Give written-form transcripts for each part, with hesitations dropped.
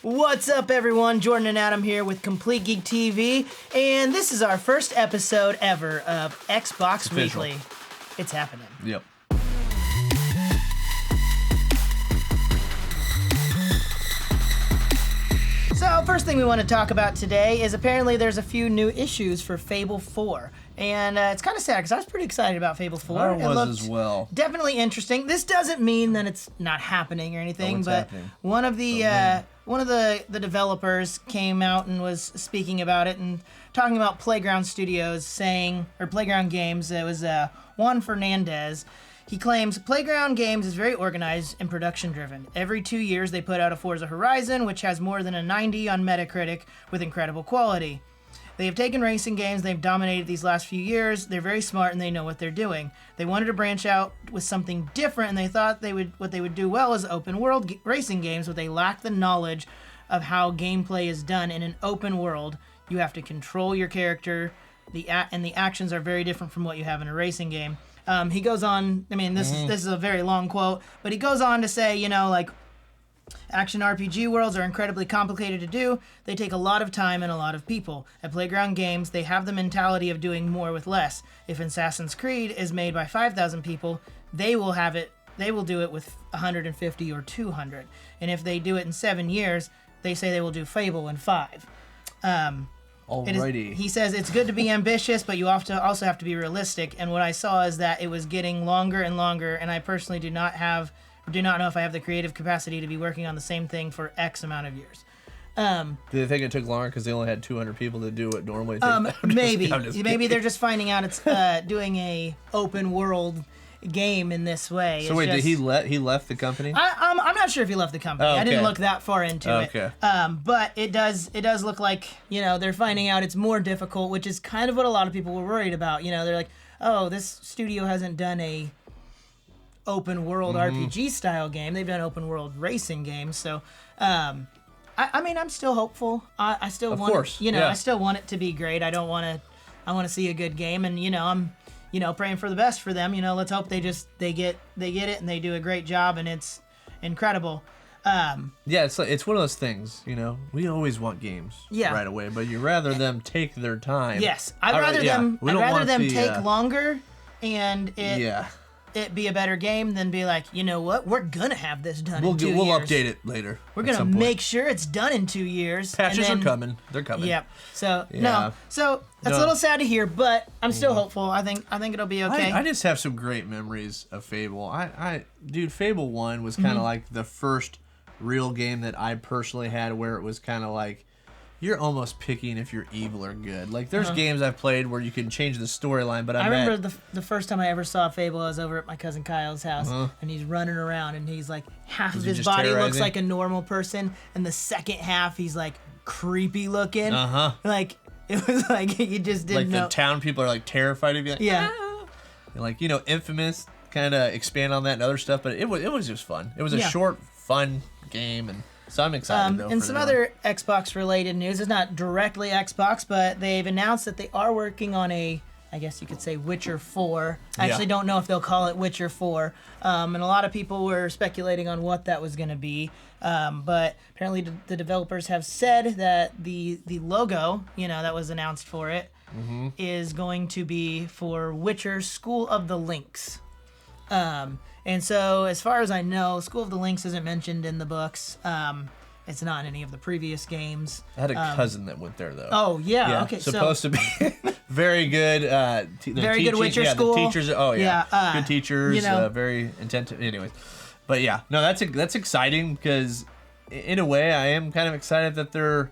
What's up, everyone? Jordan and Adam here with Complete Geek TV, and this is our first episode ever of Xbox Weekly. It's happening. Yep. So, first thing we want to talk about today is apparently there's a few new issues for Fable 4. And it's kind of sad because I was pretty excited about Fable 4. I was as well. Definitely interesting. This doesn't mean that it's not happening or anything, but happening? one of the developers came out and was speaking about it and talking about Playground Studios Playground Games. It was Juan Fernandez. He claims Playground Games is very organized and production-driven. Every 2 years, they put out a Forza Horizon, which has more than a 90 on Metacritic with incredible quality. They have taken racing games, they've dominated these last few years, they're very smart and they know what they're doing. They wanted to branch out with something different and they thought what they would do well is open world racing games, but they lack the knowledge of how gameplay is done in an open world. You have to control your character, and the actions are very different from what you have in a racing game. He goes on, this is a very long quote, but he goes on to say, action RPG worlds are incredibly complicated to do. They take a lot of time and a lot of people. At Playground Games, they have the mentality of doing more with less. If Assassin's Creed is made by 5,000 people, they will do it with 150 or 200. And if they do it in 7 years, they say they will do Fable in 5. Alrighty. He says it's good to be ambitious, but you also have to be realistic. And what I saw is that it was getting longer and longer, and I personally do not know if I have the creative capacity to be working on the same thing for X amount of years. Do they think it took longer because they only had 200 people to do what normally takes? Maybe they're just finding out it's doing a open world game in this way. So wait, did he left the company? I'm not sure if he left the company. Okay. I didn't look that far into it. Okay. But it does look like, they're finding out it's more difficult, which is kind of what a lot of people were worried about. They're like, oh, this studio hasn't done a open world RPG style game. They've done open world racing games. So, I'm still hopeful. I still I still want it to be great. I want to see a good game, and I'm praying for the best for them. Let's hope they get it and they do a great job and it's incredible. It's one of those things, we always want games right away, but you'd rather them take their time. Yes, I'd rather them take longer and it be a better game than be like, what, we're gonna have this done in 2 years. We'll update it later. We're gonna make sure it's done in 2 years. Patches are coming. They're coming. Yep. So that's a little sad to hear, but I'm still hopeful. I think it'll be okay. I just have some great memories of Fable. Dude, Fable 1 was kind of like the first real game that I personally had where it was kind of like you're almost picking if you're evil or good. Like, there's games I've played where you can change the storyline, but I remember the first time I ever saw Fable, I was over at my cousin Kyle's house, and he's running around, and he's like, half of his body looks like a normal person, and the second half, he's like creepy looking. Like, it was like, you just didn't know. Like, the town people are like terrified of you. Like, yeah. And like, Infamous kind of expand on that and other stuff, but it was just fun. It was a short, fun game, and so I'm excited, though. And some other Xbox-related news. It's not directly Xbox, but they've announced that they are working on I guess you could say, Witcher 4. I actually don't know if they'll call it Witcher 4. And a lot of people were speculating on what that was going to be. But apparently the developers have said that the logo, that was announced for it, is going to be for Witcher School of the Lynx. And so, as far as I know, School of the Lynx isn't mentioned in the books. It's not in any of the previous games. I had a cousin that went there, though. Oh, yeah. Okay, supposed to be very good. Very good Witcher school. The teachers. Oh, yeah. Good teachers. Very attentive. Anyways, but yeah, no, that's exciting because, in a way, I am kind of excited that they're.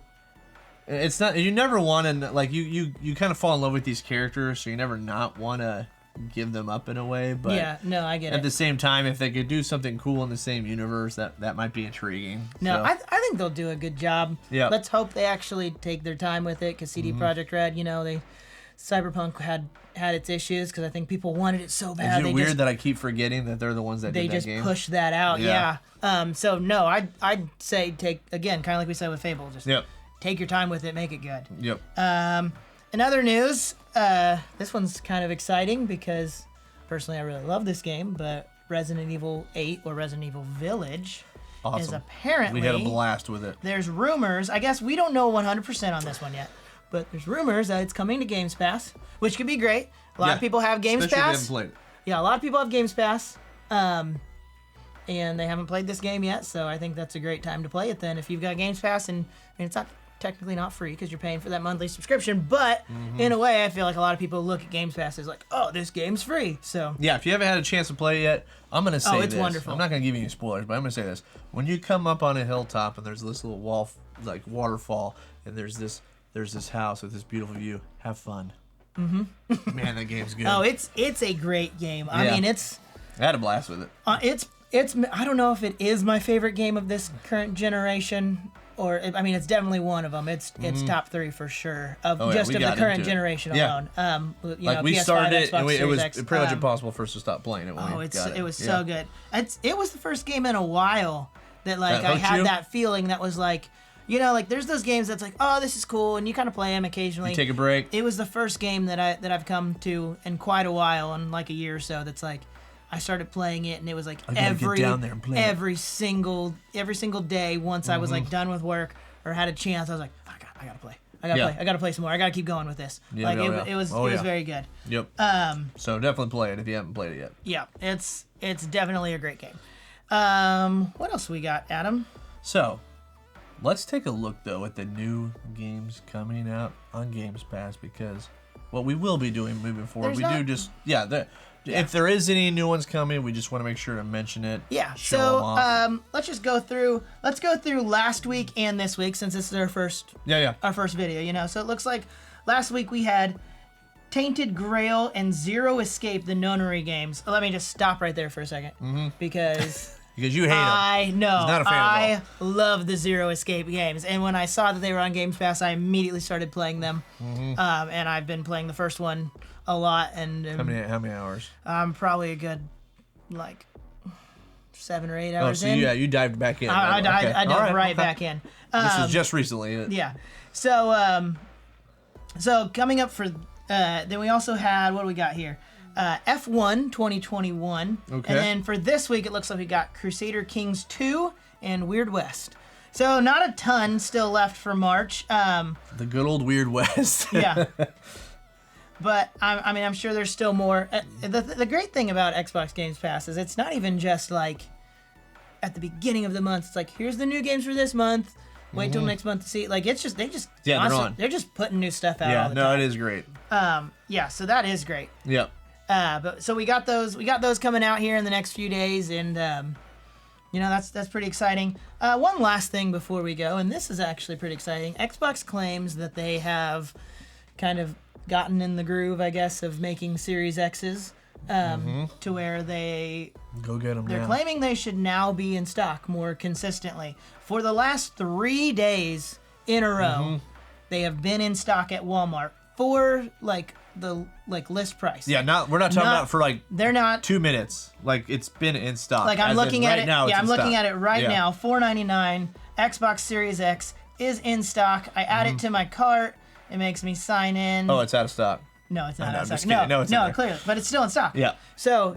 It's not. You never want to like you kind of fall in love with these characters, so you never not want to give them up in a way, but I get it. At the same time, if they could do something cool in the same universe, that might be intriguing. No, so. I think they'll do a good job. Yeah. Let's hope they actually take their time with it, because CD Projekt Red, Cyberpunk had its issues, because I think people wanted it so bad. Is it weird that I keep forgetting that they're the ones that did that game? They just pushed that out, yeah. So no, I'd say take, again, kind of like we said with Fable, just take your time with it, make it good. Yep. In other news, this one's kind of exciting because personally I really love this game, but Resident Evil 8 or Resident Evil Village Awesome. is apparently we had a blast with it. There's rumors. I guess we don't know 100% on this one yet, but there's rumors that it's coming to Gamespass, which could be great. A lot of people have Gamespass. Especially if you haven't played it. Yeah, a lot of people have Gamespass, and they haven't played this game yet, so I think that's a great time to play it then. If you've got Gamespass, and it's not technically not free because you're paying for that monthly subscription, but in a way, I feel like a lot of people look at Gamespass as like, oh, this game's free. So yeah, if you haven't had a chance to play it yet, I'm gonna say it's this. wonderful. I'm not gonna give you any spoilers, but I'm gonna say this: when you come up on a hilltop and there's this little wall, like waterfall, and there's this house with this beautiful view, have fun. Mm-hmm. Man, that game's good. Oh, it's a great game. I mean, I had a blast with it. It's I don't know if it is my favorite game of this current generation, or I mean, it's definitely one of them. It's top 3 for sure of of the current generation alone. We PS5, started it, and it was X, pretty much impossible for us to stop playing it. It was so good. It was the first game in a while that I had that feeling that was like. Like there's those games that's like, oh, this is cool, and you kind of play them occasionally. You take a break. It was the first game that I've come to in quite a while, in like a year or so. That's like, I started playing it, and it was like every single day. Once I was like done with work or had a chance, I was like, I gotta play. I gotta play some more. I gotta keep going with this. It was very good. Yep. So definitely play it if you haven't played it yet. Yeah, it's definitely a great game. What else we got, Adam? So. Let's take a look, though, at the new games coming out on Gamespass, because what we will be doing moving forward, if there is any new ones coming, we just want to make sure to mention it. Yeah, so let's just go through last week and this week, since this is our first video, So it looks like last week we had Tainted Grail and Zero Escape, the nonary games. Let me just stop right there for a second, because... Because you hate them. I know. He's not a fan I love the Zero Escape games. And when I saw that they were on Gamespass, I immediately started playing them. And I've been playing the first one a lot. And how many hours? Probably a good, 7 or 8 hours in. You dived back in. I dived right back in. This is just recently. Yeah. So coming up for... then we also had... What do we got here? F1 2021. Okay. And then for this week, it looks like we got Crusader Kings 2 and Weird West. So not a ton still left for March. The good old Weird West. Yeah. But I'm sure there's still more. The great thing about Xbox Games Pass is it's not even just like at the beginning of the month. It's like, here's the new games for this month. Wait till next month to see. Like, it's just they're just putting new stuff out all the time. Yeah, it is great. So that is great. Yep. So we got those coming out here in the next few days, and that's pretty exciting. One last thing before we go, and this is actually pretty exciting. Xbox claims that they have kind of gotten in the groove, I guess, of making Series X's, to where they go get them. They're claiming they should now be in stock more consistently. For the last 3 days in a row, they have been in stock at Walmart for the list price. Yeah, we're not talking about for they're not 2 minutes. Like, it's been in stock. Like, I'm looking at it now. Yeah, I'm looking at it right now. $4.99. Xbox Series X is in stock. I add it to my cart. It makes me sign in. Oh, it's out of stock. No, it's not out of stock. No, it's no, clearly, but it's still in stock. Yeah. So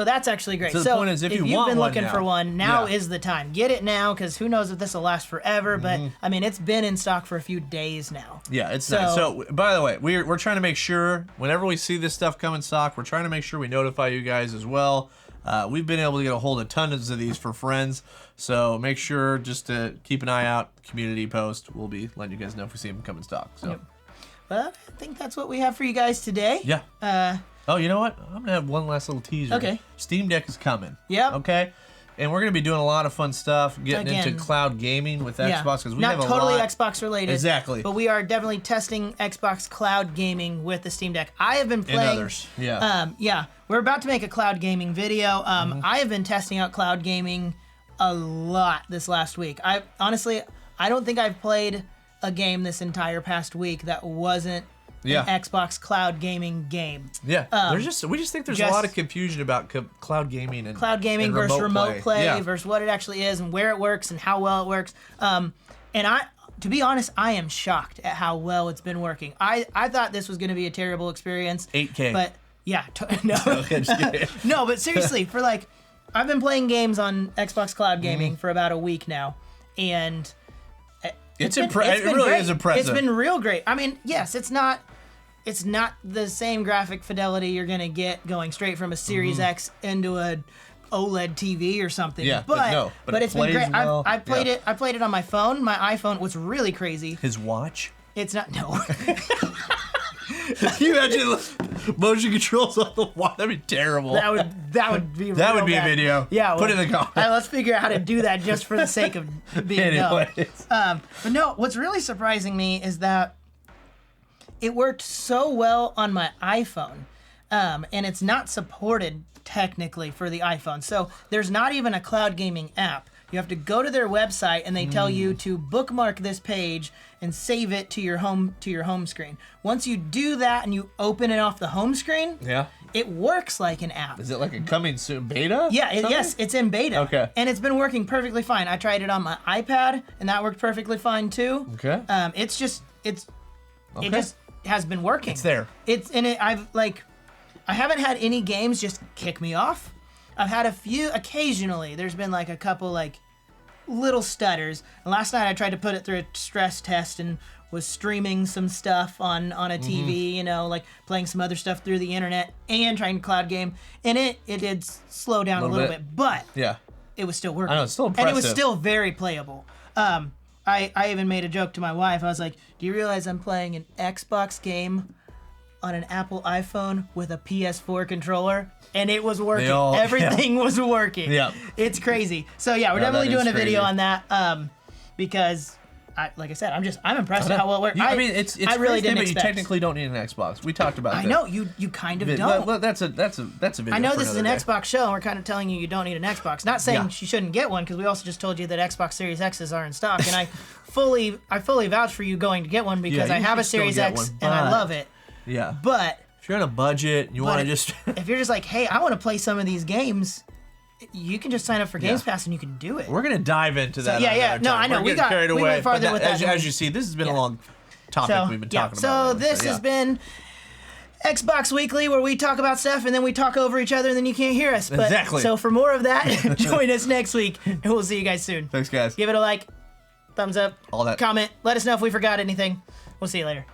that's actually great. So the point is, if you've been looking for one, now is the time. Get it now, because who knows if this will last forever. But I mean, it's been in stock for a few days now. Yeah, it's nice. So, by the way, we're trying to make sure whenever we see this stuff come in stock, we're trying to make sure we notify you guys as well. We've been able to get a hold of tons of these for friends, so make sure just to keep an eye out. Community post. We'll be letting you guys know if we see them come in stock. So, yep. Well, I think that's what we have for you guys today. Yeah. Oh, you know what? I'm going to have one last little teaser. Okay. Steam Deck is coming. Yep. Okay? And we're going to be doing a lot of fun stuff, getting into cloud gaming with Xbox. Because we have a lot. Not totally Xbox related. Exactly. But we are definitely testing Xbox cloud gaming with the Steam Deck. I have been playing. And others. Yeah. We're about to make a cloud gaming video. I have been testing out cloud gaming a lot this last week. I don't think I've played a game this entire past week that wasn't an Xbox cloud gaming game. Yeah, we just think there's a lot of confusion about cloud gaming and versus remote play versus what it actually is and where it works and how well it works. And to be honest, I am shocked at how well it's been working. I thought this was going to be a terrible experience. 8K. But yeah, no, no, but seriously, for I've been playing games on Xbox Cloud Gaming for about a week now, and it really is impressive. It's been real great. I mean, yes, it's not the same graphic fidelity you're gonna get going straight from a Series X into a OLED TV or something. Yeah, but it's been great. Well. I played it on my phone. My iPhone was really crazy. His watch? It's not no. Can you imagine motion controls on the watch? That'd be terrible. That would be that would real be bad. a video. Yeah, put it in the comments. Let's figure out how to do that just for the sake of being dumb. But no, what's really surprising me is that it worked so well on my iPhone, and it's not supported technically for the iPhone. So there's not even a cloud gaming app. You have to go to their website and they tell you to bookmark this page and save it to your home screen. Once you do that and you open it off the home screen, it works like an app. Is it like a coming soon beta? Yeah, yes, it's in beta. Okay. And it's been working perfectly fine. I tried it on my iPad and that worked perfectly fine too. Okay. It just has been working. It's there. I haven't had any games just kick me off. I've had a few occasionally. There's been like a couple like little stutters. And last night I tried to put it through a stress test and was streaming some stuff on a TV, you know, like playing some other stuff through the internet and trying to cloud game. And it did slow down a little bit, but it was still working. I know, it's still impressive. And it was still very playable. I even made a joke to my wife. I was like, do you realize I'm playing an Xbox game on an Apple iPhone with a PS4 controller? And it was working. Everything was working. Yeah. It's crazy. So yeah, we're definitely doing a video on that because, like I said, I'm impressed with how well it works. I mean, it's I really didn't but expect. you technically don't need an Xbox. We talked about that. I know you kind of don't. Well, that's a video. I know for this is an another day. Xbox show, and we're kind of telling you don't need an Xbox. Not saying you shouldn't get one, because we also just told you that Xbox Series X's are in stock, and I fully vouch for you going to get one because I have a Series X and I love it. Yeah. But if you're on a budget, you want to just if you're just like, hey, I want to play some of these games, you can just sign up for Gamespass and you can do it. We're gonna dive into that. No, I know. We're getting carried away. went farther with that. As you see, this has been a long topic we've been talking about. So this has been Xbox Weekly, where we talk about stuff and then we talk over each other and then you can't hear us. But, exactly. So for more of that, join us next week and we'll see you guys soon. Thanks, guys. Give it a like, thumbs up, all that. comment. Let us know if we forgot anything. We'll see you later.